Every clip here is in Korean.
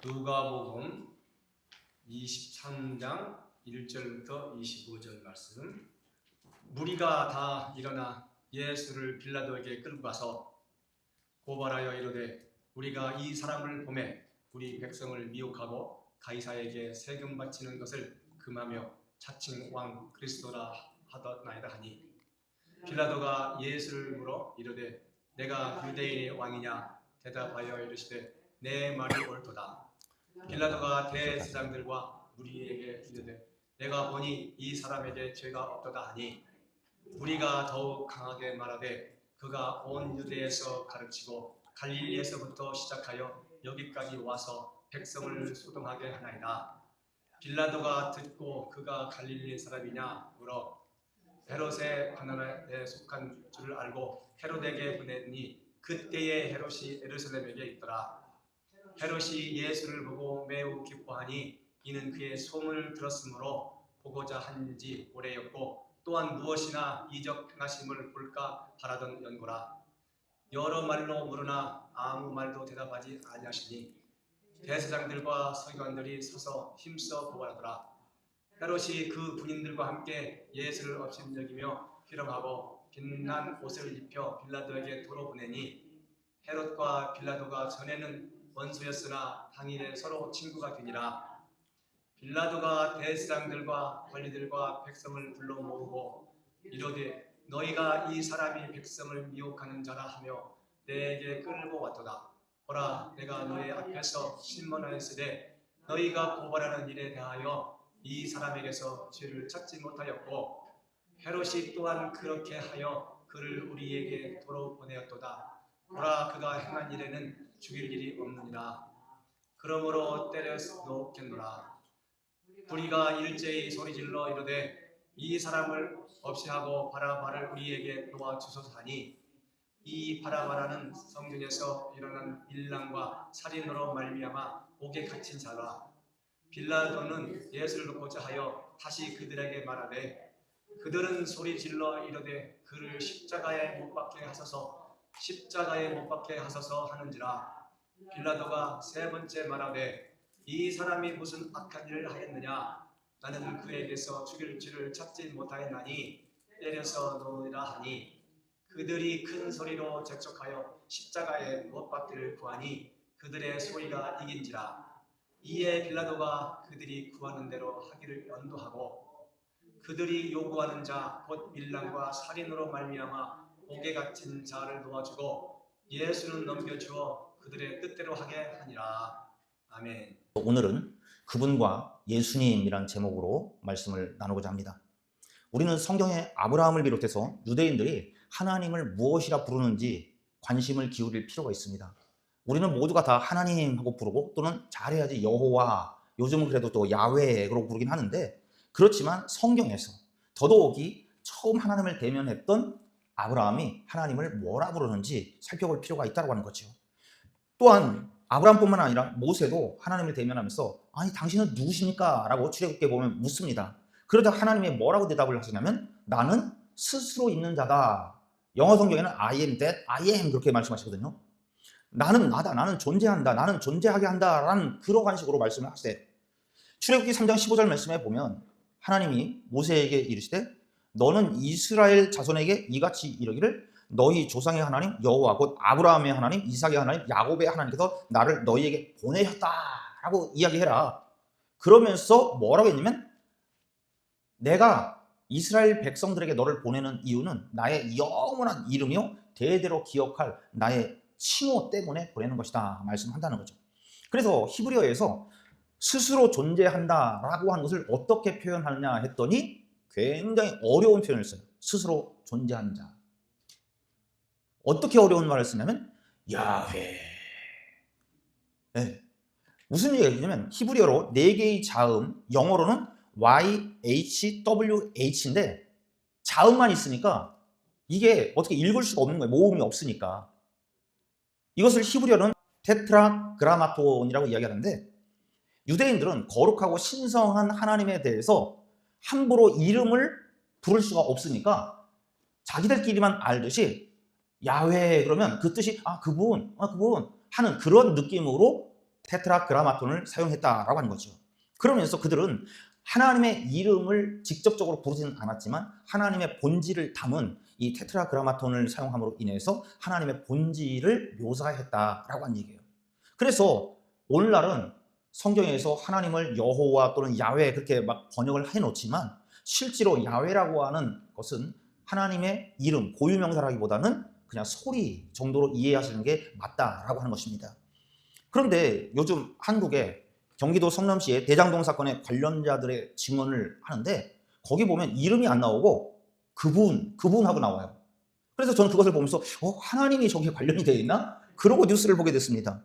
누가복음 23장 1절부터 25절 말씀. 무리가 다 일어나 예수를 빌라도에게 끌고 가서 고발하여 이르되 우리가 이 사람을 보매 우리 백성을 미혹하고 가이사에게 세금 바치는 것을 금하며 자칭 왕 그리스도라 하더나이다 하니, 빌라도가 예수를 물어 이르되 내가 유대인의 왕이냐? 대답하여 이르시되 내 말이 옳도다. 빌라도가 대제사장들과 무리에게 이르되 내가 보니 이 사람에게 죄가 없도다 하니, 무리가 더욱 강하게 말하되 그가 온 유대에서 가르치고 갈릴리에서부터 시작하여 여기까지 와서 백성을 소동하게 하나이다. 빌라도가 듣고 그가 갈릴리 사람이냐 물어 헤롯의 관할에 속한 줄을 알고 헤롯에게 보내니, 그때에 헤롯이 예루살렘에 있더라. 헤롯이 예수를 보고 매우 기뻐하니 이는 그의 소문을 들었으므로 보고자 한지 오래였고 또한 무엇이나 이적 행하심을 볼까 바라던 연고라. 여러 말로 물으나 아무 말도 대답하지 아니하시니 대제사장들과 서기관들이 서서 힘써 고발하더라. 헤롯이 그 군인들과 함께 예수를 업신여기며 희롱하고 빛난 옷을 입혀 빌라도에게 도로 보내니, 헤롯과 빌라도가 전에는 원수였으나 당일에 서로 친구가 되니라. 빌라도가 대제사장들과 관리들과 백성을 불러 모으고 이르되 너희가 이 사람이 백성을 미혹하는 자라 하며 내게 끌고 왔도다. 보라, 내가 너희 앞에서 신문하였으되 너희가 고발하는 일에 대하여 이 사람에게서 죄를 찾지 못하였고 헤롯이 또한 그렇게 하여 그를 우리에게 도로 보내었도다. 보라, 그가 행한 일에는 죽일 일이 없느니라. 그러므로 때려 놓겠노라. 우리가 일제히 소리질러 이르되 이 사람을 없이 하고 바라바를 우리에게 놓아주소서 하니, 이 바라바라는 성전에서 일어난 일랑과 살인으로 말미암아 옥에 갇힌 자라. 빌라도는 예수를 놓고자 하여 다시 그들에게 말하되 그들은 소리질러 이르되 그를 십자가에 못 박게 하소서 하는지라. 빌라도가 세 번째 말하되 이 사람이 무슨 악한 일을 하였느냐? 나는 그에게서 죽일 죄를 찾지 못하였나니 때려서 놓으리라 하니, 그들이 큰 소리로 재촉하여 십자가에 못 박기를 구하니 그들의 소리가 이긴지라. 이에 빌라도가 그들이 구하는 대로 하기를 연도하고 그들이 요구하는 자 곧 밀랑과 살인으로 말미암아 옥에 갇힌 자를 놓아주고 예수는 넘겨주어 그들의 뜻대로 하게 하니라. 아멘. 오늘은 그분과 예수님이란 제목으로 말씀을 나누고자 합니다. 우리는 성경에 아브라함을 비롯해서 유대인들이 하나님을 무엇이라 부르는지 관심을 기울일 필요가 있습니다. 우리는 모두가 다 하나님 하고 부르고 또는 잘해야지 여호와, 요즘은 그래도 또 야훼 그러고 부르긴 하는데, 그렇지만 성경에서 더더욱이 처음 하나님을 대면했던 아브라함이 하나님을 뭐라 부르는지 살펴볼 필요가 있다고 하는 거죠. 또한 아브라함뿐만 아니라 모세도 하나님을 대면하면서 아니 당신은 누구십니까? 라고 출애굽기에 보면 묻습니다. 그러다 하나님이 뭐라고 대답을 하시냐면 나는 스스로 있는 자다. 영어 성경에는 I am that, I am 그렇게 말씀하시거든요. 나는 나다, 나는 존재한다, 나는 존재하게 한다 라는 그러한 식으로 말씀을 하세요. 출애굽기 3장 15절 말씀에 보면 하나님이 모세에게 이르시되 너는 이스라엘 자손에게 이같이 이르기를 너희 조상의 하나님 여호와 곧 아브라함의 하나님 이삭의 하나님 야곱의 하나님께서 나를 너희에게 보내셨다라고 이야기해라. 그러면서 뭐라고 했냐면 내가 이스라엘 백성들에게 너를 보내는 이유는 나의 영원한 이름이요 대대로 기억할 나의 칭호 때문에 보내는 것이다 말씀한다는 거죠. 그래서 히브리어에서 스스로 존재한다라고 하는 것을 어떻게 표현하느냐 했더니 굉장히 어려운 표현을 써요. 스스로 존재한 자. 어떻게 어려운 말을 쓰냐면 야훼. 네. 무슨 얘기냐면 히브리어로 4개의 자음, 영어로는 YHWH인데 자음만 있으니까 이게 어떻게 읽을 수가 없는 거예요. 모음이 없으니까. 이것을 히브리어는 테트라그라마톤이라고 이야기하는데, 유대인들은 거룩하고 신성한 하나님에 대해서 함부로 이름을 부를 수가 없으니까 자기들끼리만 알듯이 야훼 그러면 그 뜻이 그분 하는 그런 느낌으로 테트라그라마톤을 사용했다라고 하는 거죠. 그러면서 그들은 하나님의 이름을 직접적으로 부르지는 않았지만 하나님의 본질을 담은 이 테트라그라마톤을 사용함으로 인해서 하나님의 본질을 묘사했다라고 하는 얘기예요. 그래서 오늘날은 성경에서 하나님을 여호와 또는 야훼 그렇게 막 번역을 해놓지만 실제로 야훼라고 하는 것은 하나님의 이름, 고유명사라기보다는 그냥 소리 정도로 이해하시는 게 맞다라고 하는 것입니다. 그런데 요즘 한국에 경기도 성남시의 대장동 사건의 관련자들의 증언을 하는데 거기 보면 이름이 안 나오고 그분하고 나와요. 그래서 저는 그것을 보면서 하나님이 저기에 관련이 되어 있나? 그러고 뉴스를 보게 됐습니다.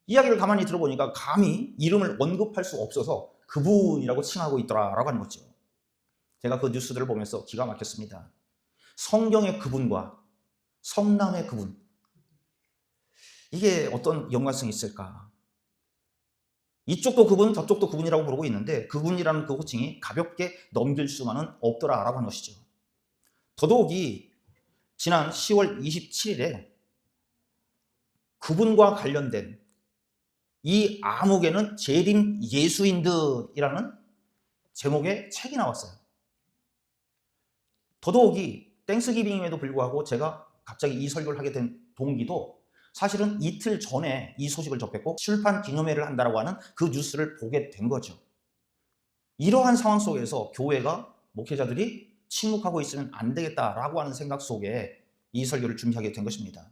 이야기를 가만히 들어보니까 감히 이름을 언급할 수 없어서 그분이라고 칭하고 있더라라고 하는 거죠. 제가 그 뉴스들을 보면서 기가 막혔습니다. 성경의 그분과 성남의 그분, 이게 어떤 연관성이 있을까? 이쪽도 그분, 저쪽도 그분이라고 부르고 있는데 그분이라는 그 호칭이 가볍게 넘길 수만은 없더라라고 하는 것이죠. 더더욱이 지난 10월 27일에 그분과 관련된 이 암흑에는 재림 예수인들이라는 제목의 책이 나왔어요. 더더욱이 땡스기빙임에도 불구하고 제가 갑자기 이 설교를 하게 된 동기도 사실은 이틀 전에 이 소식을 접했고 출판 기념회를 한다고 하는 그 뉴스를 보게 된 거죠. 이러한 상황 속에서 교회가 목회자들이 침묵하고 있으면 안 되겠다라고 하는 생각 속에 이 설교를 준비하게 된 것입니다.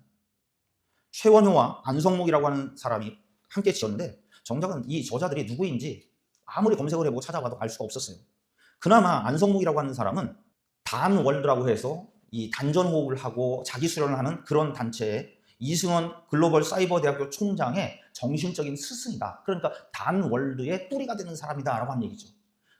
최원효와 안성묵이라고 하는 사람이 함께 지었는데 정작은 이 저자들이 누구인지 아무리 검색을 해보고 찾아봐도 알 수가 없었어요. 그나마 안성묵이라고 하는 사람은 단월드라고 해서 이 단전호흡을 하고 자기 수련을 하는 그런 단체에 이승원 글로벌 사이버 대학교 총장의 정신적인 스승이다. 그러니까 단월드의 뿌리가 되는 사람이다 라고 하는 얘기죠.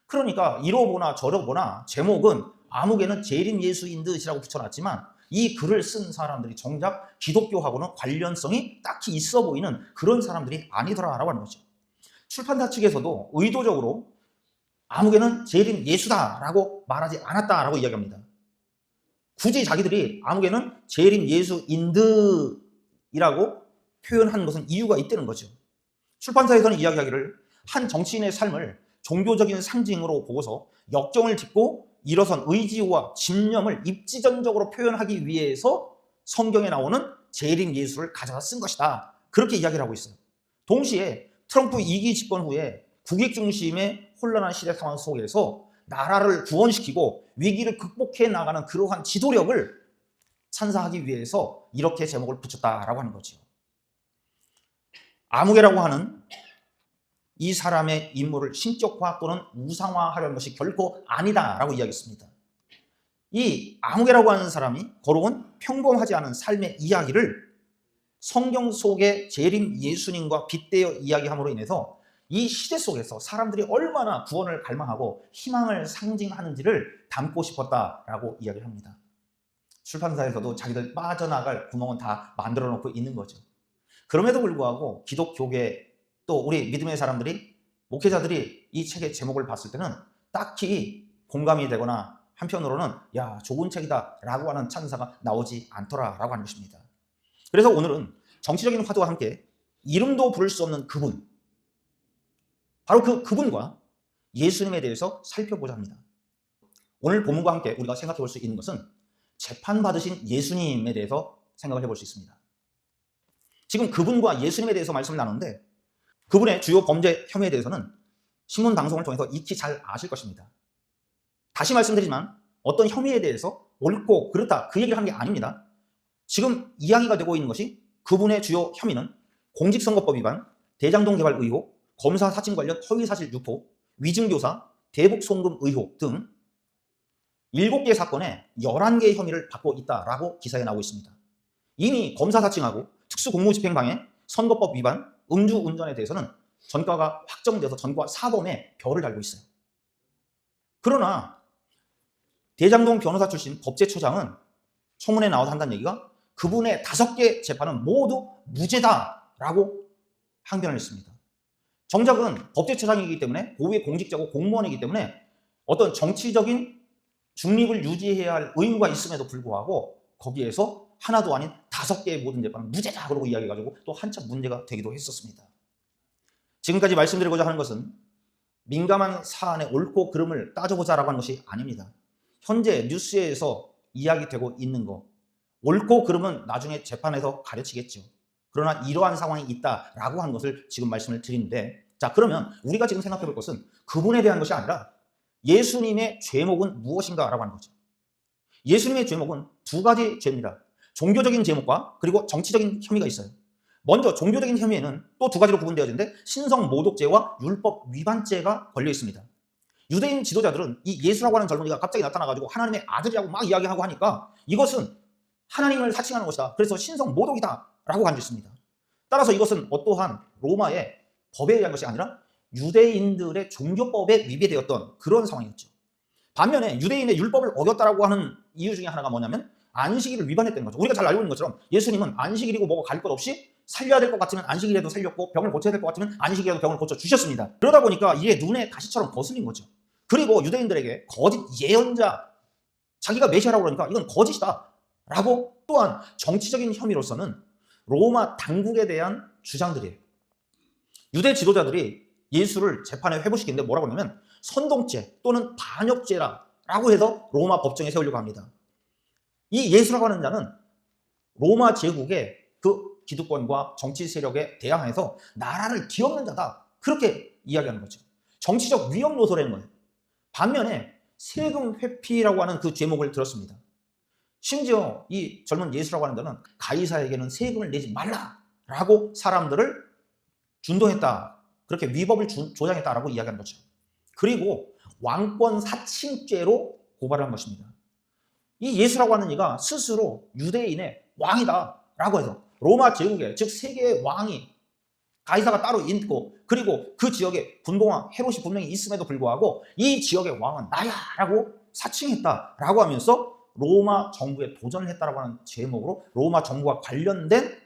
그러니까 이러보나 저러보나 제목은 암흑에는 재림 예수인듯이라고 붙여놨지만 이 글을 쓴 사람들이 정작 기독교하고는 관련성이 딱히 있어 보이는 그런 사람들이 아니더라라고 하는 거죠. 출판사 측에서도 의도적으로 암흑에는 재림 예수다라고 말하지 않았다라고 이야기합니다. 굳이 자기들이 암흑에는 재림 예수인듯이라고 표현한 것은 이유가 있다는 거죠. 출판사에서는 이야기하기를 한 정치인의 삶을 종교적인 상징으로 보고서 역정을 짚고 일어선 의지와 집념을 입지전적으로 표현하기 위해서 성경에 나오는 재림 예수를 가져다 쓴 것이다. 그렇게 이야기를 하고 있어요. 동시에 트럼프 2기 집권 후에 국익 중심의 혼란한 시대 상황 속에서 나라를 구원시키고 위기를 극복해 나가는 그러한 지도력을 찬사하기 위해서 이렇게 제목을 붙였다라고 하는 거죠. 아무개라고 하는 이 사람의 인물을 신격화 또는 우상화하려는 것이 결코 아니다라고 이야기했습니다. 이 아무개라고 하는 사람이 걸어온 평범하지 않은 삶의 이야기를 성경 속의 재림 예수님과 빗대어 이야기함으로 인해서 이 시대 속에서 사람들이 얼마나 구원을 갈망하고 희망을 상징하는지를 담고 싶었다라고 이야기를 합니다. 출판사에서도 자기들 빠져나갈 구멍은 다 만들어 놓고 있는 거죠. 그럼에도 불구하고 기독교계 또 우리 믿음의 사람들이 목회자들이 이 책의 제목을 봤을 때는 딱히 공감이 되거나 한편으로는 야 좋은 책이다 라고 하는 찬사가 나오지 않더라라고 하는 것입니다. 그래서 오늘은 정치적인 화두와 함께 이름도 부를 수 없는 그분, 바로 그분과 예수님에 대해서 살펴보자 합니다. 오늘 본문과 함께 우리가 생각해 볼 수 있는 것은 재판받으신 예수님에 대해서 생각을 해볼 수 있습니다. 지금 그분과 예수님에 대해서 말씀을 나누는데 그분의 주요 범죄 혐의에 대해서는 신문 방송을 통해서 익히 잘 아실 것입니다. 다시 말씀드리지만 어떤 혐의에 대해서 옳고 그렇다 그 얘기를 하는 게 아닙니다. 지금 이야기가 되고 있는 것이 그분의 주요 혐의는 공직선거법 위반, 대장동 개발 의혹, 검사 사칭 관련 허위사실 유포, 위증교사, 대북 송금 의혹 등 7개 사건에 11개의 혐의를 받고 있다라고 기사에 나오고 있습니다. 이미 검사 사칭하고 특수공무집행방해, 선거법 위반, 음주운전에 대해서는 전과가 확정돼서 전과 사범에 별을 달고 있어요. 그러나 대장동 변호사 출신 법제처장은 청문회에 나와서 한다는 얘기가 그분의 5개 재판은 모두 무죄다라고 항변을 했습니다. 정작은 법제처장이기 때문에 고위의 공직자고 공무원이기 때문에 어떤 정치적인 중립을 유지해야 할 의무가 있음에도 불구하고 거기에서 하나도 아닌 5개의 모든 재판은 무죄다 그러고 이야기해가지고 또 한참 문제가 되기도 했었습니다. 지금까지 말씀드리고자 하는 것은 민감한 사안의 옳고 그름을 따져보자라고 하는 것이 아닙니다. 현재 뉴스에서 이야기되고 있는 거, 옳고 그름은 나중에 재판에서 가르치겠죠. 그러나 이러한 상황이 있다라고 하는 것을 지금 말씀을 드리는데, 자, 그러면 우리가 지금 생각해 볼 것은 그분에 대한 것이 아니라 예수님의 죄목은 무엇인가라고 하는 거죠. 예수님의 죄목은 두 가지 죄입니다. 종교적인 죄목과 그리고 정치적인 혐의가 있어요. 먼저 종교적인 혐의에는 또 두 가지로 구분되어지는데 신성 모독죄와 율법 위반죄가 걸려 있습니다. 유대인 지도자들은 이 예수라고 하는 젊은이가 갑자기 나타나가지고 하나님의 아들이라고 막 이야기하고 하니까 이것은 하나님을 사칭하는 것이다. 그래서 신성 모독이다 라고 간주했습니다. 따라서 이것은 어떠한 로마의 법에 의한 것이 아니라 유대인들의 종교법에 위배되었던 그런 상황이었죠. 반면에 유대인의 율법을 어겼다라고 하는 이유 중에 하나가 뭐냐면 안식일을 위반했다는 거죠. 우리가 잘 알고 있는 것처럼 예수님은 안식일이고 뭐고 가릴 것 없이 살려야 될 것 같으면 안식일에도 살렸고 병을 고쳐야 될 것 같으면 안식일에도 병을 고쳐주셨습니다. 그러다 보니까 이게 눈에 가시처럼 거슬린 거죠. 그리고 유대인들에게 거짓 예언자, 자기가 메시아라고 그러니까 이건 거짓이다 라고 또한 정치적인 혐의로서는 로마 당국에 대한 주장들이에요. 유대 지도자들이 예수를 재판에 회부시키는데 뭐라고 하냐면 선동죄 또는 반역죄라고 해서 로마 법정에 세우려고 합니다. 이 예수라고 하는 자는 로마 제국의 그 기득권과 정치 세력에 대항해서 나라를 뒤엎는 자다. 그렇게 이야기하는 거죠. 정치적 위험 요소라는 거예요. 반면에 세금 회피라고 하는 그 제목을 들었습니다. 심지어 이 젊은 예수라고 하는 자는 가이사에게는 세금을 내지 말라라고 사람들을 준동했다. 그렇게 위법을 조장했다라고 이야기하는 거죠. 그리고 왕권 사칭죄로 고발을 한 것입니다. 이 예수라고 하는 이가 스스로 유대인의 왕이다라고 해서 로마 제국의 즉 세계의 왕이 가이사가 따로 있고 그리고 그 지역에 분봉왕 헤롯이 분명히 있음에도 불구하고 이 지역의 왕은 나야라고 사칭했다라고 하면서 로마 정부에 도전을 했다라고 하는 제목으로 로마 정부와 관련된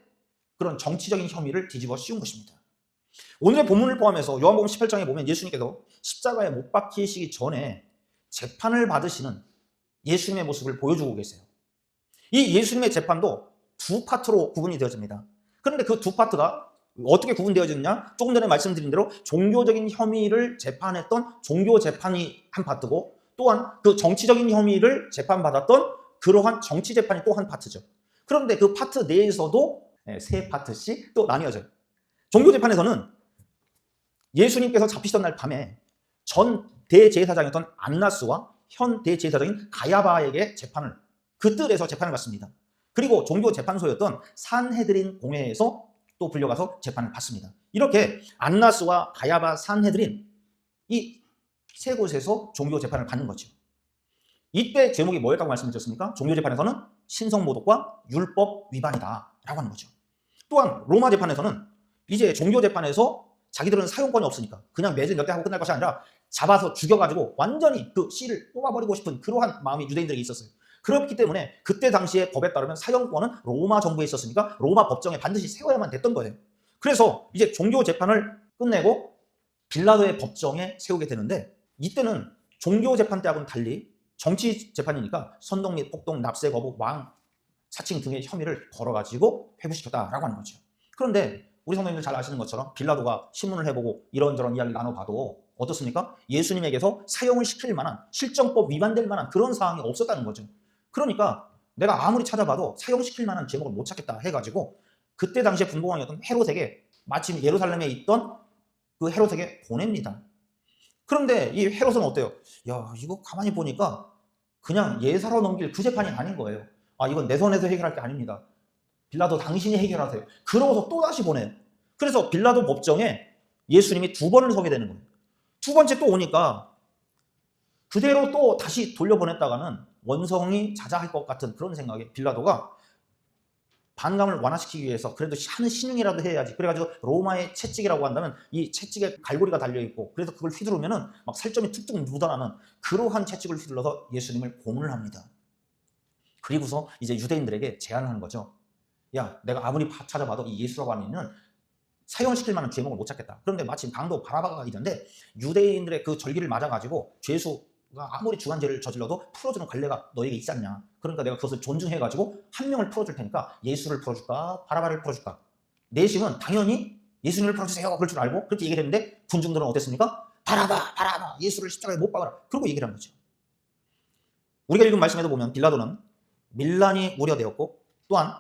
그런 정치적인 혐의를 뒤집어 씌운 것입니다. 오늘의 본문을 포함해서 요한복음 18장에 보면 예수님께서 십자가에 못 박히시기 전에 재판을 받으시는 예수님의 모습을 보여주고 계세요. 이 예수님의 재판도 두 파트로 구분이 되어집니다. 그런데 그 두 파트가 어떻게 구분되어졌냐? 조금 전에 말씀드린 대로 종교적인 혐의를 재판했던 종교재판이 한 파트고 또한 그 정치적인 혐의를 재판받았던 그러한 정치재판이 또 한 파트죠. 그런데 그 파트 내에서도 세 파트씩 또 나뉘어져요. 종교재판에서는 예수님께서 잡히시던 날 밤에 전 대제사장이었던 안나스와 현 대제사장인 가야바에게 그 뜰에서 재판을 받습니다. 그리고 종교재판소였던 산헤드린 공회에서 또 불려가서 재판을 받습니다. 이렇게 안나스와 가야바, 산헤드린 이 세 곳에서 종교재판을 받는 거죠. 이때 제목이 뭐였다고 말씀드렸습니까? 종교재판에서는 신성모독과 율법 위반이다 라고 하는 거죠. 또한 로마 재판에서는 이제 종교재판에서 자기들은 사용권이 없으니까 그냥 매질 몇 대 하고 끝날 것이 아니라 잡아서 죽여가지고 완전히 그 씨를 뽑아버리고 싶은 그러한 마음이 유대인들에게 있었어요. 그렇기 때문에 그때 당시의 법에 따르면 사형권은 로마 정부에 있었으니까 로마 법정에 반드시 세워야만 됐던 거예요. 그래서 이제 종교재판을 끝내고 빌라도의 법정에 세우게 되는데 이때는 종교재판 때하고는 달리 정치재판이니까 선동 및 폭동, 납세 거부, 왕 사칭 등의 혐의를 걸어가지고 회부시켰다라고 하는 거죠. 그런데 우리 성도님들 잘 아시는 것처럼 빌라도가 신문을 해보고 이런저런 이야기를 나눠봐도 어떻습니까? 예수님에게서 사형을 시킬 만한 실정법 위반될 만한 그런 사항이 없었다는 거죠. 그러니까 내가 아무리 찾아봐도 사형시킬 만한 제목을 못 찾겠다 해가지고 그때 당시에 분봉왕이었던 헤롯에게 마침 예루살렘에 있던 그 헤롯에게 보냅니다. 그런데 이 헤롯은 어때요? 야, 이거 가만히 보니까 그냥 예사로 넘길 그 재판이 아닌 거예요. 아, 이건 내 손에서 해결할 게 아닙니다. 빌라도 당신이 해결하세요. 그러고서 또 다시 보내요. 그래서 빌라도 법정에 예수님이 두 번을 서게 되는 거예요. 두 번째 또 오니까 그대로 또 다시 돌려보냈다가는 원성이 자자할 것 같은 그런 생각에 빌라도가 반감을 완화시키기 위해서 그래도 하는 신용이라도 해야지. 그래가지고 로마의 채찍이라고 한다면 이 채찍에 갈고리가 달려있고 그래서 그걸 휘두르면은 막 살점이 툭툭 묻어나는 그러한 채찍을 휘둘러서 예수님을 고문을 합니다. 그리고서 이제 유대인들에게 제안을 하는 거죠. 야, 내가 아무리 찾아봐도 이 예수라고 하는 이는 사형시킬 만한 죄목을 못 찾겠다. 그런데 마침 강도 바라바가 있는데 유대인들의 그 절기를 맞아가지고 죄수가 아무리 중한 죄를 저질러도 풀어주는 관례가 너에게 있지 않냐. 그러니까 내가 그것을 존중해가지고 한 명을 풀어줄 테니까 예수를 풀어줄까 바라바를 풀어줄까. 내심은 당연히 예수님을 풀어주세요. 그럴 줄 알고 그렇게 얘기를 했는데 군중들은 어땠습니까? 바라바 바라바 예수를 십자가에 못 박아라. 그러고 얘기를 한 거죠. 우리가 읽은 말씀에도 보면 빌라도는 밀란이 우려되었고 또한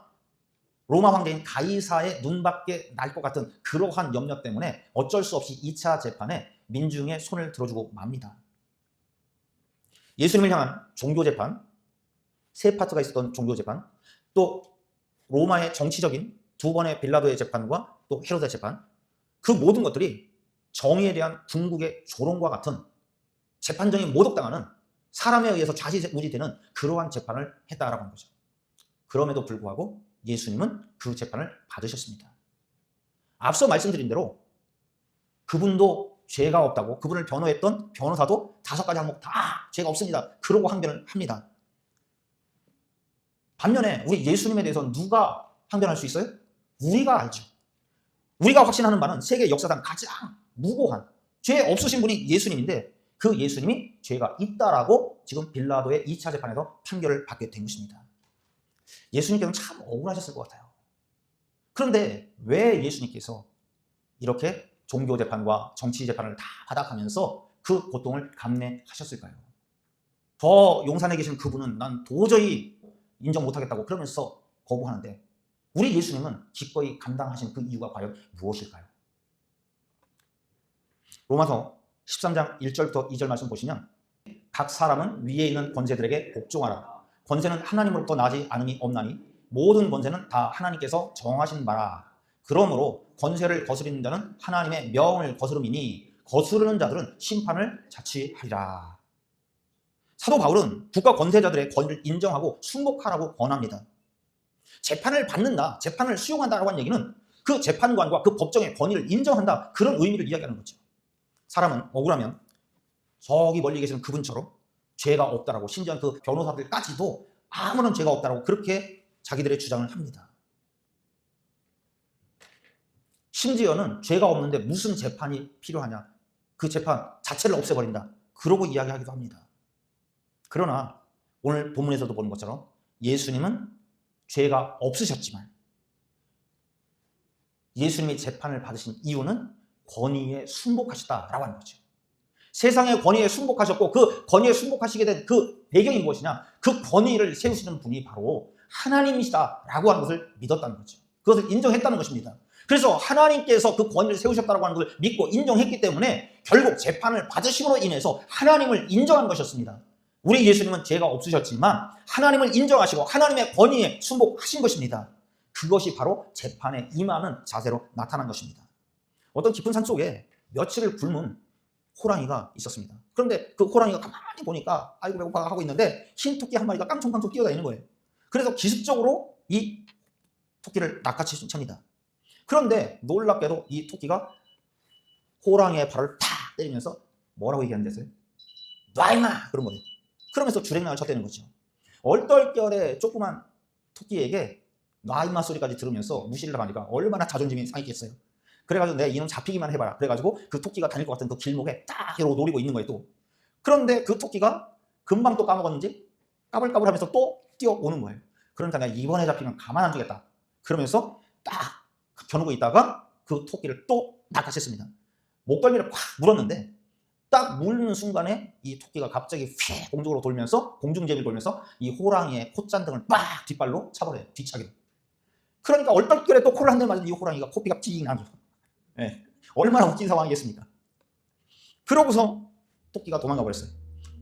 로마 황제인 가이사의 눈밖에 날 것 같은 그러한 염려 때문에 어쩔 수 없이 2차 재판에 민중의 손을 들어주고 맙니다. 예수님을 향한 종교재판, 세 파트가 있었던 종교재판, 또 로마의 정치적인 두 번의 빌라도의 재판과 또 헤로드의 재판, 그 모든 것들이 정의에 대한 궁극의 조롱과 같은 재판정이 모독당하는 사람에 의해서 좌지우지되는 그러한 재판을 했다라고 하는 거죠. 그럼에도 불구하고 예수님은 그 재판을 받으셨습니다. 앞서 말씀드린 대로 그분도 죄가 없다고 그분을 변호했던 변호사도 5가지 항목 다 죄가 없습니다. 그러고 항변을 합니다. 반면에 우리 예수님에 대해서 누가 항변할 수 있어요? 우리가 알죠. 우리가 확신하는 바는 세계 역사상 가장 무고한 죄 없으신 분이 예수님인데 그 예수님이 죄가 있다라고 지금 빌라도의 2차 재판에서 판결을 받게 된 것입니다. 예수님께서는 참 억울하셨을 것 같아요. 그런데 왜 예수님께서 이렇게 종교 재판과 정치 재판을 다 받아가면서 그 고통을 감내하셨을까요? 저 용산에 계신 그분은 난 도저히 인정 못하겠다고 그러면서 거부하는데 우리 예수님은 기꺼이 감당하신 그 이유가 과연 무엇일까요? 로마서 13장 1절부터 2절 말씀 보시면 각 사람은 위에 있는 권세들에게 복종하라. 권세는 하나님으로부터 나지 않음이 없나니 모든 권세는 다 하나님께서 정하신 바라. 그러므로 권세를 거스리는 자는 하나님의 명을 거스름이니 거스르는 자들은 심판을 자취하리라. 사도 바울은 국가 권세자들의 권위를 인정하고 순복하라고 권합니다. 재판을 받는다, 재판을 수용한다라고 하는 얘기는 그 재판관과 그 법정의 권위를 인정한다, 그런 의미를 이야기하는 거죠. 사람은 억울하면 저기 멀리 계시는 그분처럼 죄가 없다라고, 심지어 그 변호사들까지도 아무런 죄가 없다라고 그렇게 자기들의 주장을 합니다. 심지어는 죄가 없는데 무슨 재판이 필요하냐, 그 재판 자체를 없애버린다, 그러고 이야기하기도 합니다. 그러나 오늘 본문에서도 보는 것처럼 예수님은 죄가 없으셨지만 예수님이 재판을 받으신 이유는 권위에 순복하셨다라고 하는 거죠. 세상의 권위에 순복하셨고 그 권위에 순복하시게 된 그 배경이 무엇이냐, 그 권위를 세우시는 분이 바로 하나님이시다라고 하는 것을 믿었다는 거죠. 그것을 인정했다는 것입니다. 그래서 하나님께서 그 권위를 세우셨다라고 하는 것을 믿고 인정했기 때문에 결국 재판을 받으심으로 인해서 하나님을 인정한 것이었습니다. 우리 예수님은 죄가 없으셨지만 하나님을 인정하시고 하나님의 권위에 순복하신 것입니다. 그것이 바로 재판에 임하는 자세로 나타난 것입니다. 어떤 깊은 산 속에 며칠을 굶은 호랑이가 있었습니다. 그런데 그 호랑이가 가만히 보니까 아이고 배고파 하고 있는데 흰 토끼 한 마리가 깡총깡총 뛰어다니는 거예요. 그래서 기습적으로 이 토끼를 낚아챕니다. 그런데 놀랍게도 이 토끼가 호랑이의 발을 탁 때리면서 뭐라고 얘기하는데요? 놔 임마! 그런 거예요. 그러면서 주랭랑을 쳤다는 거죠. 얼떨결에 조그만 토끼에게 놔 임마 소리까지 들으면서 무시를 당하니까 얼마나 자존심이 상했겠어요. 그래가지고 내가 이놈 잡히기만 해봐라. 그래가지고 그 토끼가 다닐 것 같은 그 길목에 딱 이러고 노리고 있는 거예요 또. 그런데 그 토끼가 금방 또 까먹었는지 까불까불 하면서 또 뛰어오는 거예요. 그러니까 내가 이번에 잡히면 가만 안 두겠다. 그러면서 딱 겨누고 있다가 그 토끼를 또 낚아챘습니다. 목덜미를 콱 물었는데 딱 물는 순간에 이 토끼가 갑자기 휙 공중으로 돌면서 공중제비를 돌면서 이 호랑이의 콧잔등을 빡 뒷발로 차버려요. 뒤차기로. 그러니까 얼떨결에 또 코를 한 대 맞은 이 호랑이가 코피가 찡 나죠. 네. 얼마나 웃긴 상황이겠습니까? 그러고서 토끼가 도망가 버렸어요.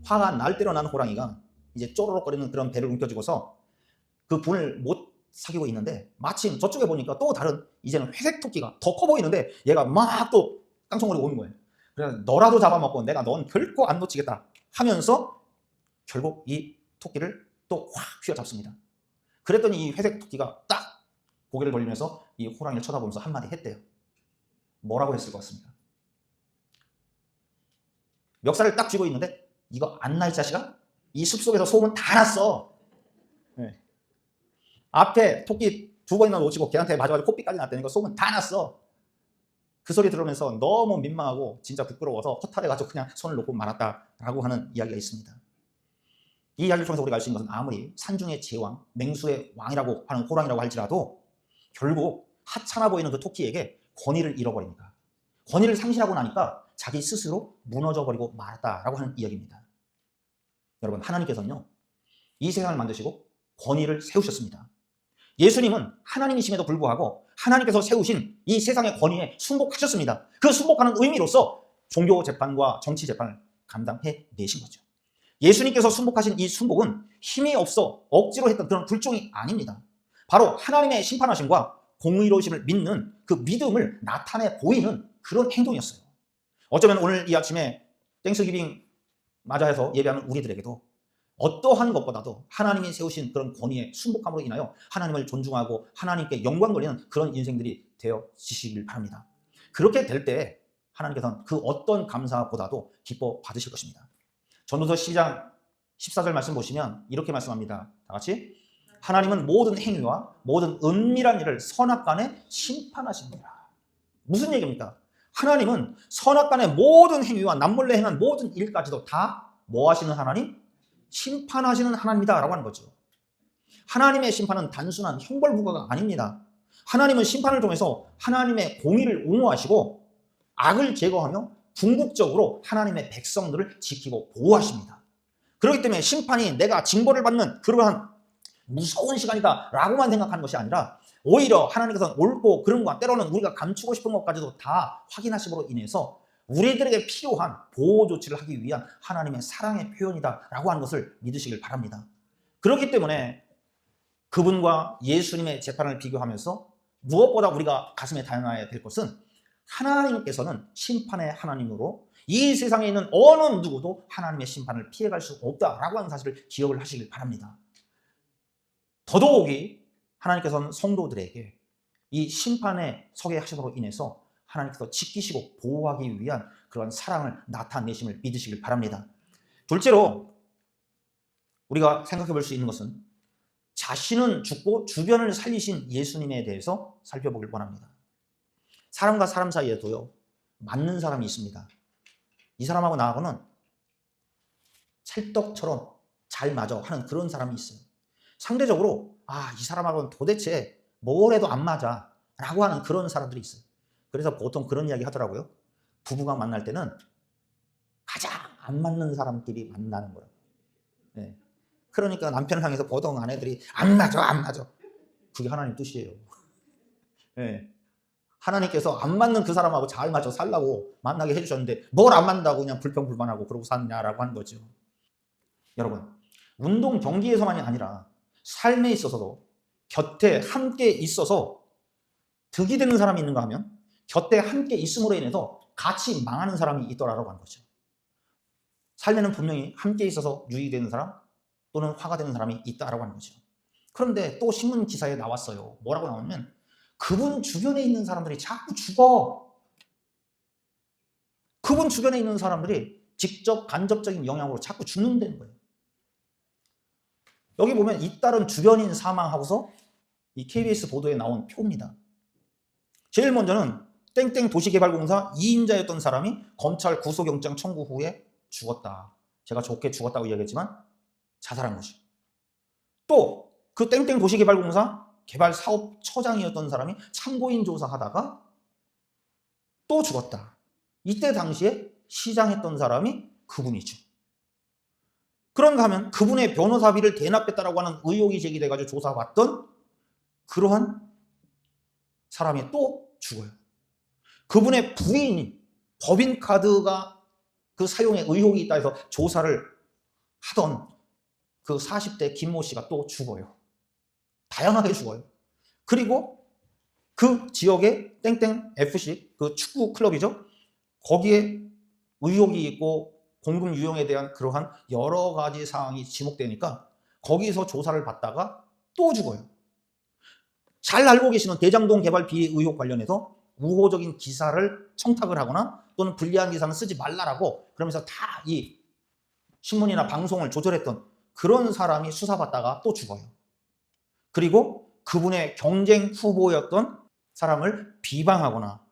화가 날 대로 난 호랑이가 이제 쪼르륵거리는 그런 배를 움켜쥐고서 그 분을 못 사귀고 있는데 마침 저쪽에 보니까 또 다른 이제는 회색 토끼가 더 커 보이는데 얘가 막 또 깡총거리고 오는 거예요. 그래서 너라도 잡아먹고 내가 넌 결코 안 놓치겠다 하면서 결국 이 토끼를 또 확 휘어잡습니다. 그랬더니 이 회색 토끼가 딱 고개를 돌리면서 이 호랑이를 쳐다보면서 한마디 했대요. 뭐라고 했을 것 같습니다. 멱살을 딱 쥐고 있는데 이거 안 나 이 자식아? 이 숲속에서 소문 다 났어. 네. 앞에 토끼 2번이나 놓치고 걔한테 맞아가지고 코피까지 났다니까 소문 다 났어. 그 소리 들으면서 너무 민망하고 진짜 부끄러워서 허탈해가지고 그냥 손을 놓고 말았다라고 하는 이야기가 있습니다. 이 이야기를 통해서 우리가 알 수 있는 것은 아무리 산중의 제왕, 맹수의 왕이라고 하는 호랑이라고 할지라도 결국 하찮아 보이는 그 토끼에게 권위를 잃어버리니까. 권위를 상실하고 나니까 자기 스스로 무너져버리고 말았다라고 하는 이야기입니다. 여러분, 하나님께서는요, 이 세상을 만드시고 권위를 세우셨습니다. 예수님은 하나님이심에도 불구하고 하나님께서 세우신 이 세상의 권위에 순복하셨습니다. 그 순복하는 의미로서 종교 재판과 정치 재판을 감당해 내신 거죠. 예수님께서 순복하신 이 순복은 힘이 없어 억지로 했던 그런 불종이 아닙니다. 바로 하나님의 심판하심과 공의로우심을 믿는 그 믿음을 나타내 보이는 그런 행동이었어요. 어쩌면 오늘 이 아침에 땡스기빙 맞아서 예배하는 우리들에게도 어떠한 것보다도 하나님이 세우신 그런 권위의 순복함으로 인하여 하나님을 존중하고 하나님께 영광 돌리는 그런 인생들이 되어지시길 바랍니다. 그렇게 될 때 하나님께서는 그 어떤 감사보다도 기뻐 받으실 것입니다. 전도서 12장 14절 말씀 보시면 이렇게 말씀합니다. 다 같이. 하나님은 모든 행위와 모든 은밀한 일을 선악간에 심판하십니다. 무슨 얘기입니까? 하나님은 선악간의 모든 행위와 남몰래 행한 모든 일까지도 다 뭐 하시는 하나님? 심판하시는 하나님이다 라고 하는 거죠. 하나님의 심판은 단순한 형벌부과가 아닙니다. 하나님은 심판을 통해서 하나님의 공의를 옹호하시고 악을 제거하며 궁극적으로 하나님의 백성들을 지키고 보호하십니다. 그렇기 때문에 심판이 내가 징벌을 받는 그러한 무서운 시간이다 라고만 생각하는 것이 아니라 오히려 하나님께서는 옳고 그른 것, 때로는 우리가 감추고 싶은 것까지도 다 확인하심으로 인해서 우리들에게 필요한 보호 조치를 하기 위한 하나님의 사랑의 표현이다 라고 하는 것을 믿으시길 바랍니다. 그렇기 때문에 그분과 예수님의 재판을 비교하면서 무엇보다 우리가 가슴에 담아야 될 것은 하나님께서는 심판의 하나님으로 이 세상에 있는 어느 누구도 하나님의 심판을 피해갈 수 없다라고 하는 사실을 기억을 하시길 바랍니다. 더더욱이 하나님께서는 성도들에게 이 심판에 서게 하심으로 인해서 하나님께서 지키시고 보호하기 위한 그런 사랑을 나타내심을 믿으시길 바랍니다. 둘째로 우리가 생각해 볼 수 있는 것은 자신은 죽고 주변을 살리신 예수님에 대해서 살펴보길 원합니다. 사람과 사람 사이에도요, 맞는 사람이 있습니다. 이 사람하고 나하고는 찰떡처럼 잘 맞아 하는 그런 사람이 있어요. 상대적으로 이 사람하고는 도대체 뭘 해도 안 맞아 라고 하는 그런 사람들이 있어요. 그래서 보통 그런 이야기 하더라고요. 부부가 만날 때는 가장 안 맞는 사람끼리 만나는 거예요. 네. 그러니까 남편을 향해서 보통 아내들이 안 맞아. 그게 하나님 뜻이에요. 네. 하나님께서 안 맞는 그 사람하고 잘 맞아 살라고 만나게 해주셨는데 뭘 안 맞는다고 그냥 불평불만하고 그러고 사느냐라고 하는 거죠. 여러분, 운동 경기에서만이 아니라 삶에 있어서도 곁에 함께 있어서 득이 되는 사람이 있는가 하면 곁에 함께 있음으로 인해서 같이 망하는 사람이 있더라라고 하는 거죠. 삶에는 분명히 함께 있어서 유익이 되는 사람 또는 화가 되는 사람이 있다라고 하는 거죠. 그런데 또 신문 기사에 나왔어요. 뭐라고 나오냐면 그분 주변에 있는 사람들이 자꾸 죽어. 그분 주변에 있는 사람들이 직접 간접적인 영향으로 자꾸 죽는다는 거예요. 여기 보면 잇따른 주변인 사망하고서 이 KBS 보도에 나온 표입니다. 제일 먼저는 땡땡 도시개발공사 2인자였던 사람이 검찰 구속영장 청구 후에 죽었다. 제가 좋게 죽었다고 이야기했지만 자살한 거죠. 또 그 땡땡 도시개발공사 개발사업처장이었던 사람이 참고인 조사하다가 또 죽었다. 이때 당시에 시장했던 사람이 그분이죠. 그런가 하면 그분의 변호사비를 대납했다라고 하는 의혹이 제기돼가지고 조사받던 그러한 사람이 또 죽어요. 그분의 부인이 법인카드가 그 사용에 의혹이 있다 해서 조사를 하던 그 40대 김모 씨가 또 죽어요. 다양하게 죽어요. 그리고 그 지역의 땡땡 FC, 그 축구 클럽이죠. 거기에 의혹이 있고 공금 유용에 대한 그러한 여러 가지 사항이 지목되니까 거기서 조사를 받다가 또 죽어요. 잘 알고 계시는 대장동 개발 비리 의혹 관련해서 우호적인 기사를 청탁을 하거나 또는 불리한 기사는 쓰지 말라라고 그러면서 다 이 신문이나 방송을 조절했던 그런 사람이 수사받다가 또 죽어요. 그리고 그분의 경쟁 후보였던 사람을 비방하거나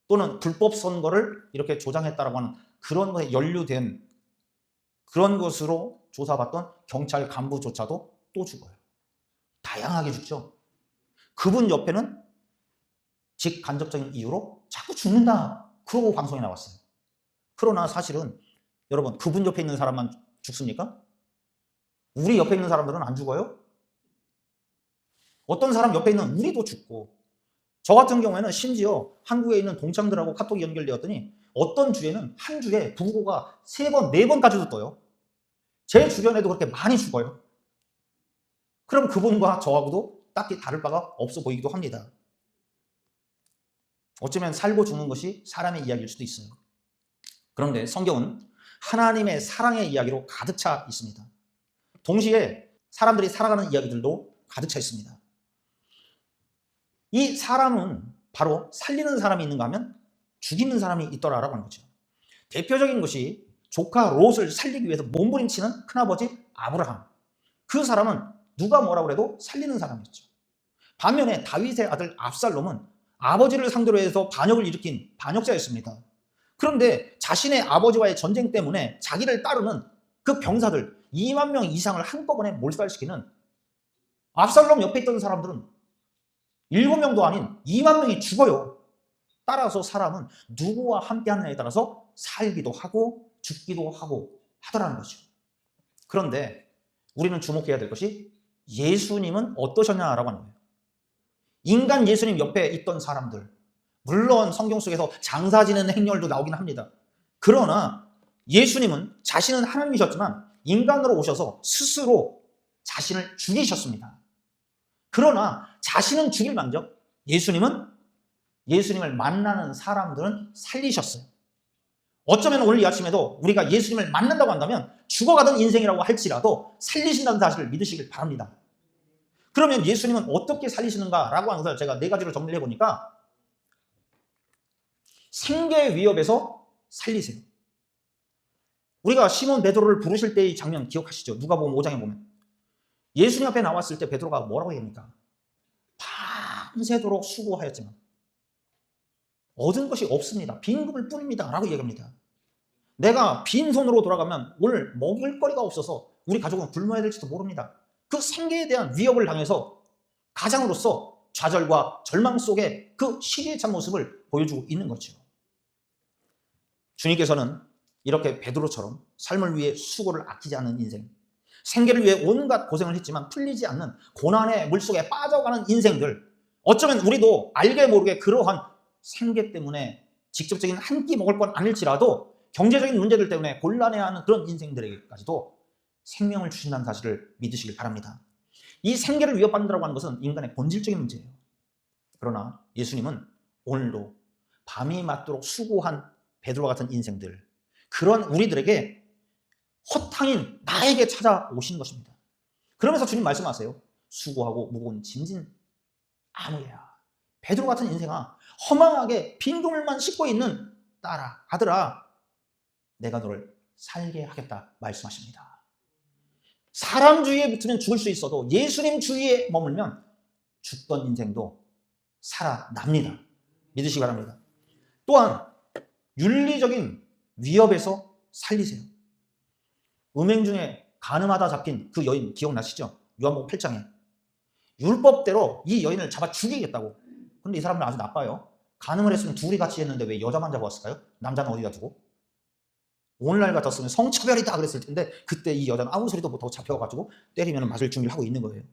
또는 불법 선거를 이렇게 조장했다라고 하는 그런 것에 연루된 그런 것으로 조사받던 경찰 간부조차도 또 죽어요. 다양하게 죽죠. 그분 옆에는 직간접적인 이유로 자꾸 죽는다. 그러고 방송에 나왔어요. 그러나 사실은 여러분, 그분 옆에 있는 사람만 죽습니까? 우리 옆에 있는 사람들은 안 죽어요? 어떤 사람 옆에 있는 우리도 죽고, 저 같은 경우에는 심지어 한국에 있는 동창들하고 카톡이 연결되었더니 어떤 주에는 한 주에 부고가 3번, 4번까지도 떠요. 제 주변에도 그렇게 많이 죽어요. 그럼 그분과 저하고도 딱히 다를 바가 없어 보이기도 합니다. 어쩌면 살고 죽는 것이 사람의 이야기일 수도 있어요. 그런데 성경은 하나님의 사랑의 이야기로 가득 차 있습니다. 동시에 사람들이 살아가는 이야기들도 가득 차 있습니다. 이 사람은 바로 살리는 사람이 있는가 하면 죽이는 사람이 있더라라고 하는 거죠. 대표적인 것이 조카 롯을 살리기 위해서 몸부림치는 큰아버지 아브라함. 그 사람은 누가 뭐라고 해도 살리는 사람이었죠. 반면에 다윗의 아들 압살롬은 아버지를 상대로 해서 반역을 일으킨 반역자였습니다. 그런데 자신의 아버지와의 전쟁 때문에 자기를 따르는 그 병사들 2만 명 이상을 한꺼번에 몰살시키는 압살롬 옆에 있던 사람들은 7명도 아닌 2만 명이 죽어요. 따라서 사람은 누구와 함께 하느냐에 따라서 살기도 하고 죽기도 하고 하더라는 거죠. 그런데 우리는 주목해야 될 것이 예수님은 어떠셨냐라고 하는 거예요. 인간 예수님 옆에 있던 사람들, 물론 성경 속에서 장사 지는 행렬도 나오긴 합니다. 그러나 예수님은 자신은 하나님이셨지만 인간으로 오셔서 스스로 자신을 죽이셨습니다. 그러나 자신은 죽일 망정 예수님을 만나는 사람들은 살리셨어요. 어쩌면 오늘 이 아침에도 우리가 예수님을 만난다고 한다면 죽어가던 인생이라고 할지라도 살리신다는 사실을 믿으시길 바랍니다. 그러면 예수님은 어떻게 살리시는가라고 하는 것을 제가 4가지로 정리를 해보니까 생계 위협에서 살리세요. 우리가 시몬 베드로를 부르실 때의 장면 기억하시죠? 누가복음 5장에 보면 예수님 앞에 나왔을 때 베드로가 뭐라고 얘기합니까? 밤새도록 수고하였지만 얻은 것이 없습니다. 빈금을 뿐입니다. 라고 얘기합니다. 내가 빈손으로 돌아가면 오늘 먹을 거리가 없어서 우리 가족은 굶어야 될지도 모릅니다. 그 생계에 대한 위협을 당해서 가장으로서 좌절과 절망 속에 그 시기에 찬 모습을 보여주고 있는 거죠. 주님께서는 이렇게 베드로처럼 삶을 위해 수고를 아끼지 않는 인생, 생계를 위해 온갖 고생을 했지만 풀리지 않는 고난의 물속에 빠져가는 인생들, 어쩌면 우리도 알게 모르게 그러한 생계 때문에 직접적인 한 끼 먹을 건 아닐지라도 경제적인 문제들 때문에 곤란해야 하는 그런 인생들에게까지도 생명을 주신다는 사실을 믿으시길 바랍니다. 이 생계를 위협받는다고 하는 것은 인간의 본질적인 문제예요. 그러나 예수님은 오늘도 밤이 맞도록 수고한 베드로와 같은 인생들, 그런 우리들에게 허탕인 나에게 찾아오신 것입니다. 그러면서 주님 말씀하세요. 수고하고 무거운 짐진 아무야. 베드로 같은 인생아, 허망하게 빈둥을만 싣고 있는 딸아, 아들아, 내가 너를 살게 하겠다 말씀하십니다. 사람 주위에 붙으면 죽을 수 있어도 예수님 주위에 머물면 죽던 인생도 살아납니다. 믿으시기 바랍니다. 또한 윤리적인 위협에서 살리세요. 음행 중에 간음하다 잡힌 그 여인 기억나시죠? 요한복음 8장에 율법대로 이 여인을 잡아 죽이겠다고. 근데 이 사람들 아주 나빠요. 간음을 했으면 둘이 같이 했는데 왜 여자만 잡았을까요? 남자는 어디다 두고? 오늘날 같았으면 성차별이다 그랬을 텐데 그때 이 여자는 아무 소리도 못하고 잡혀가지고 때리면 맞을 준비를 하고 있는 거예요.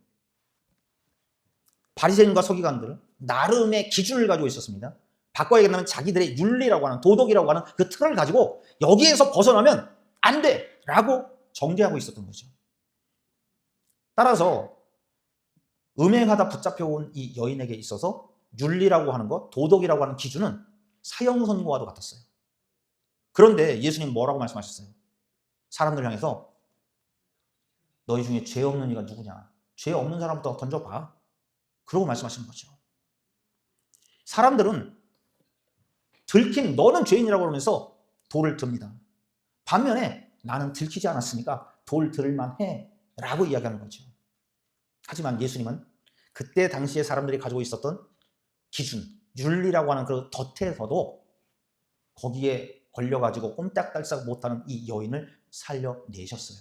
바리새인과 서기관들은 나름의 기준을 가지고 있었습니다. 바꿔 얘기하면 자기들의 윤리라고 하는, 도덕이라고 하는 그 틀을 가지고 여기에서 벗어나면 안 돼! 라고 정죄하고 있었던 거죠. 따라서 음행하다 붙잡혀온 이 여인에게 있어서 윤리라고 하는 것, 도덕이라고 하는 기준은 사형선고와도 같았어요. 그런데 예수님 뭐라고 말씀하셨어요? 사람들 향해서 너희 중에 죄 없는 이가 누구냐? 죄 없는 사람부터 던져봐. 그러고 말씀하시는 거죠. 사람들은 들킨 너는 죄인이라고 그러면서 돌을 듭니다. 반면에 나는 들키지 않았으니까 돌 들을만 해 라고 이야기하는 거죠. 하지만 예수님은 그때 당시에 사람들이 가지고 있었던 기준, 윤리라고 하는 그 덫에서도 거기에 걸려가지고 꼼짝달싹 못하는 이 여인을 살려내셨어요.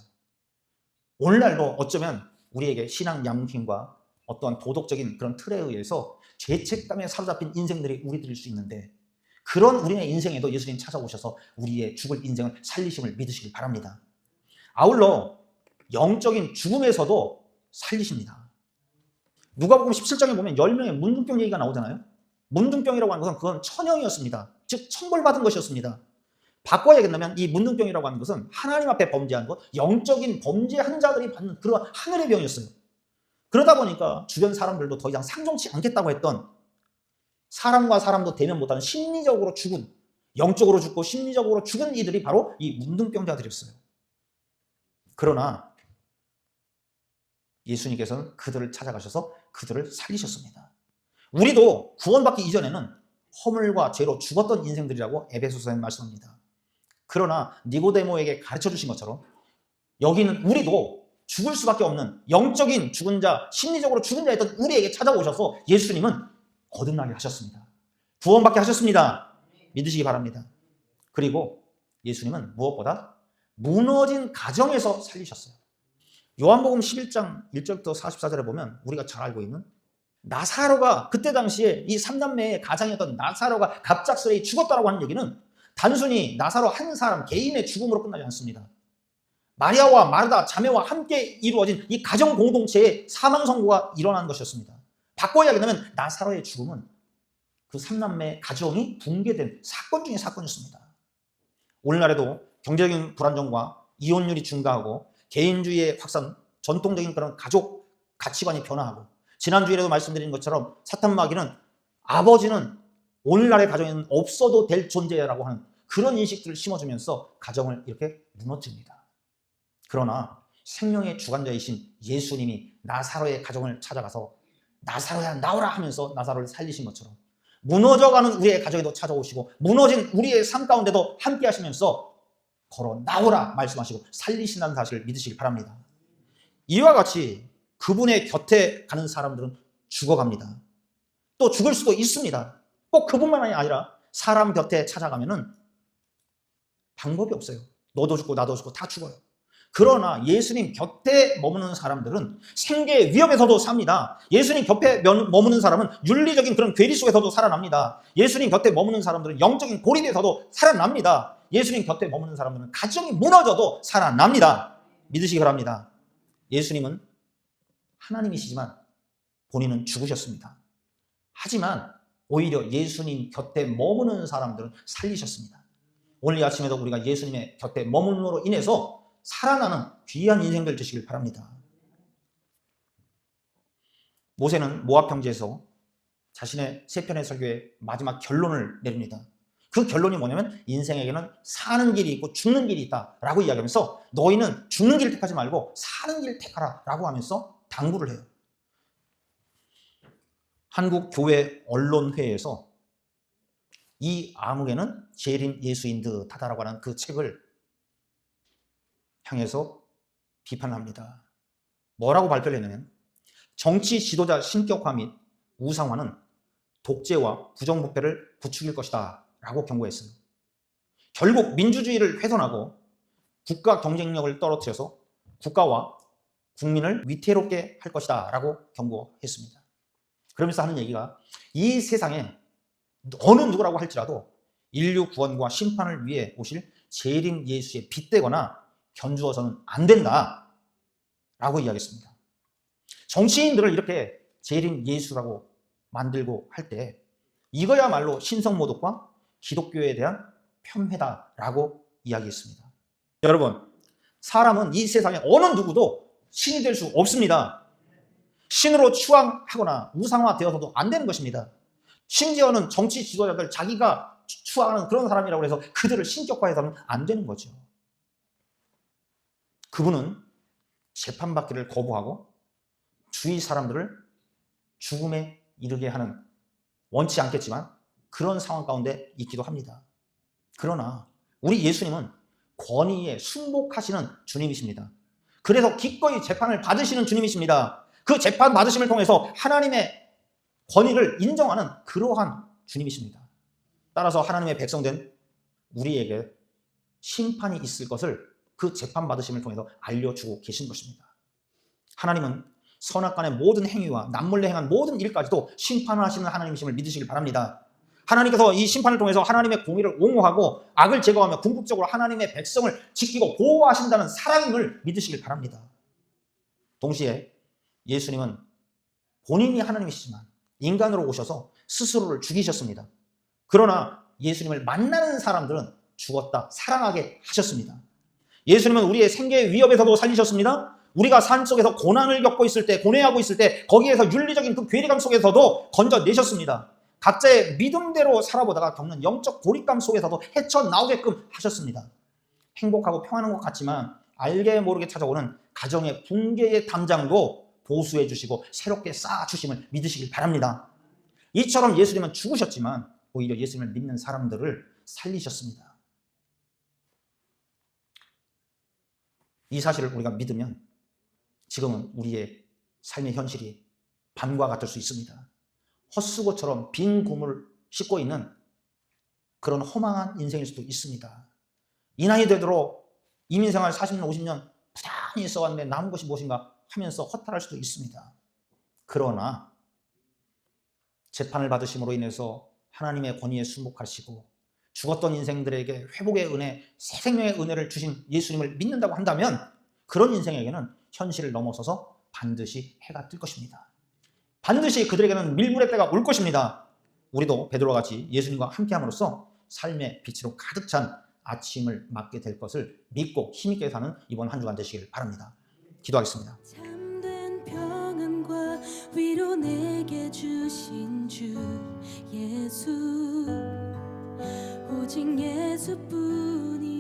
오늘날도 어쩌면 우리에게 신앙 양심과 어떠한 도덕적인 그런 틀에 의해서 죄책감에 사로잡힌 인생들이 우리들일 수 있는데, 그런 우리의 인생에도 예수님 찾아오셔서 우리의 죽을 인생을 살리심을 믿으시길 바랍니다. 아울러 영적인 죽음에서도 살리십니다. 누가복음 17장에 보면 10명의 문둥병 얘기가 나오잖아요. 문둥병이라고 하는 것은 그건 천형이었습니다. 즉 천벌받은 것이었습니다. 바꿔 얘기한다면 이 문둥병이라고 하는 것은 하나님 앞에 범죄한 것, 영적인 범죄한 자들이 받는 그런 하늘의 병이었어요. 그러다 보니까 주변 사람들도 더 이상 상종치 않겠다고 했던, 사람과 사람도 대면 못하는 심리적으로 죽은, 영적으로 죽고 심리적으로 죽은 이들이 바로 이 문둥병자들이었어요. 그러나 예수님께서는 그들을 찾아가셔서 그들을 살리셨습니다. 우리도 구원받기 이전에는 허물과 죄로 죽었던 인생들이라고 에베소서에 말씀합니다. 그러나 니고데모에게 가르쳐 주신 것처럼 여기는 우리도 죽을 수밖에 없는 영적인 죽은 자, 심리적으로 죽은 자였던 우리에게 찾아오셔서 예수님은 거듭나게 하셨습니다. 구원받게 하셨습니다. 믿으시기 바랍니다. 그리고 예수님은 무엇보다 무너진 가정에서 살리셨어요. 요한복음 11장 1절부터 44절에 보면 우리가 잘 알고 있는 나사로가, 그때 당시에 이 3남매의 가장이었던 나사로가 갑작스레 죽었다라고 하는 얘기는 단순히 나사로 한 사람 개인의 죽음으로 끝나지 않습니다. 마리아와 마르다 자매와 함께 이루어진 이 가정 공동체의 사망 선고가 일어난 것이었습니다. 바꿔 이야기하면 나사로의 죽음은 그 3남매의 가정이 붕괴된 사건 중의 사건이었습니다. 오늘날에도 경제적인 불안정과 이혼율이 증가하고 개인주의의 확산, 전통적인 그런 가족 가치관이 변화하고, 지난주에도 말씀드린 것처럼 사탄 마귀는 아버지는 오늘날의 가정에는 없어도 될 존재라고 하는 그런 인식들을 심어주면서 가정을 이렇게 무너뜨립니다. 그러나 생명의 주관자이신 예수님이 나사로의 가정을 찾아가서 나사로야 나오라 하면서 나사로를 살리신 것처럼 무너져가는 우리의 가정에도 찾아오시고 무너진 우리의 삶 가운데도 함께 하시면서 걸어 나오라 말씀하시고 살리신다는 사실을 믿으시기 바랍니다. 이와 같이 그분의 곁에 가는 사람들은 죽어갑니다. 또 죽을 수도 있습니다. 꼭 그분만이 아니라 사람 곁에 찾아가면은 방법이 없어요. 너도 죽고 나도 죽고 다 죽어요. 그러나 예수님 곁에 머무는 사람들은 생계의 위협에서도 삽니다. 예수님 곁에 머무는 사람은 윤리적인 그런 괴리 속에서도 살아납니다. 예수님 곁에 머무는 사람들은 영적인 고립에서도 살아납니다. 예수님 곁에 머무는 사람들은 가정이 무너져도 살아납니다. 믿으시기 바랍니다. 예수님은 하나님이시지만 본인은 죽으셨습니다. 하지만 오히려 예수님 곁에 머무는 사람들은 살리셨습니다. 오늘 이 아침에도 우리가 예수님의 곁에 머문으로 인해서 살아나는 귀한 인생들 되시길 바랍니다. 모세는 모압 평지에서 자신의 세 편의 설교의 마지막 결론을 내립니다. 그 결론이 뭐냐면 인생에게는 사는 길이 있고 죽는 길이 있다라고 이야기하면서 너희는 죽는 길을 택하지 말고 사는 길을 택하라라고 하면서 당부를 해요. 한국교회 언론회에서 이 암흑에는 재림 예수인 듯하다라고 하는 그 책을 향해서 비판을 합니다. 뭐라고 발표를 했냐면 정치 지도자 신격화 및 우상화는 독재와 부정부패를 부추길 것이다 라고 경고했어요. 결국 민주주의를 훼손하고 국가 경쟁력을 떨어뜨려서 국가와 국민을 위태롭게 할 것이다 라고 경고했습니다. 그러면서 하는 얘기가 이 세상에 어느 누구라고 할지라도 인류 구원과 심판을 위해 오실 재림 예수에 빗대거나 견주어서는 안 된다 라고 이야기했습니다. 정치인들을 이렇게 재림 예수라고 만들고 할 때 이거야말로 신성모독과 기독교에 대한 폄훼다라고 이야기했습니다. 여러분, 사람은 이 세상에 어느 누구도 신이 될 수 없습니다. 신으로 추앙하거나 우상화되어서도 안 되는 것입니다. 심지어는 정치 지도자들 자기가 추앙하는 그런 사람이라고 해서 그들을 신격화해서는 안 되는 거죠. 그분은 재판받기를 거부하고 주위 사람들을 죽음에 이르게 하는, 원치 않겠지만 그런 상황 가운데 있기도 합니다. 그러나 우리 예수님은 권위에 순복하시는 주님이십니다. 그래서 기꺼이 재판을 받으시는 주님이십니다. 그 재판 받으심을 통해서 하나님의 권위를 인정하는 그러한 주님이십니다. 따라서 하나님의 백성된 우리에게 심판이 있을 것을 그 재판 받으심을 통해서 알려주고 계신 것입니다. 하나님은 선악간의 모든 행위와 남몰래 행한 모든 일까지도 심판하시는 하나님이심을 믿으시길 바랍니다. 하나님께서 이 심판을 통해서 하나님의 공의를 옹호하고 악을 제거하며 궁극적으로 하나님의 백성을 지키고 보호하신다는 사랑을 믿으시길 바랍니다. 동시에 예수님은 본인이 하나님이시지만 인간으로 오셔서 스스로를 죽이셨습니다. 그러나 예수님을 만나는 사람들은 죽었다 살아나게 하셨습니다. 예수님은 우리의 생계의 위협에서도 살리셨습니다. 우리가 삶 속에서 고난을 겪고 있을 때, 고뇌하고 있을 때 거기에서 윤리적인 그 괴리감 속에서도 건져내셨습니다. 각자의 믿음대로 살아보다가 겪는 영적 고립감 속에서도 헤쳐나오게끔 하셨습니다. 행복하고 평안한 것 같지만 알게 모르게 찾아오는 가정의 붕괴의 담장도 보수해 주시고 새롭게 쌓아주심을 믿으시길 바랍니다. 이처럼 예수님은 죽으셨지만 오히려 예수님을 믿는 사람들을 살리셨습니다. 이 사실을 우리가 믿으면 지금은 우리의 삶의 현실이 밤과 같을 수 있습니다. 헛수고처럼 빈 구물을 씻고 있는 그런 허망한 인생일 수도 있습니다. 이 나이 되도록 이민생활 40년, 50년 부단히 써왔는데 남은 것이 무엇인가 하면서 허탈할 수도 있습니다. 그러나 재판을 받으심으로 인해서 하나님의 권위에 순복하시고 죽었던 인생들에게 회복의 은혜, 새 생명의 은혜를 주신 예수님을 믿는다고 한다면 그런 인생에게는 현실을 넘어서서 반드시 해가 뜰 것입니다. 반드시 그들에게는 밀물의 때가 올 것입니다. 우리도 베드로와 같이 예수님과 함께함으로써 삶의 빛으로 가득 찬 아침을 맞게 될 것을 믿고 힘있게 사는 이번 한 주간 되시길 바랍니다. 기도하겠습니다. 참된 평안과 위로 내게 주신 주 예수, 오직 예수뿐이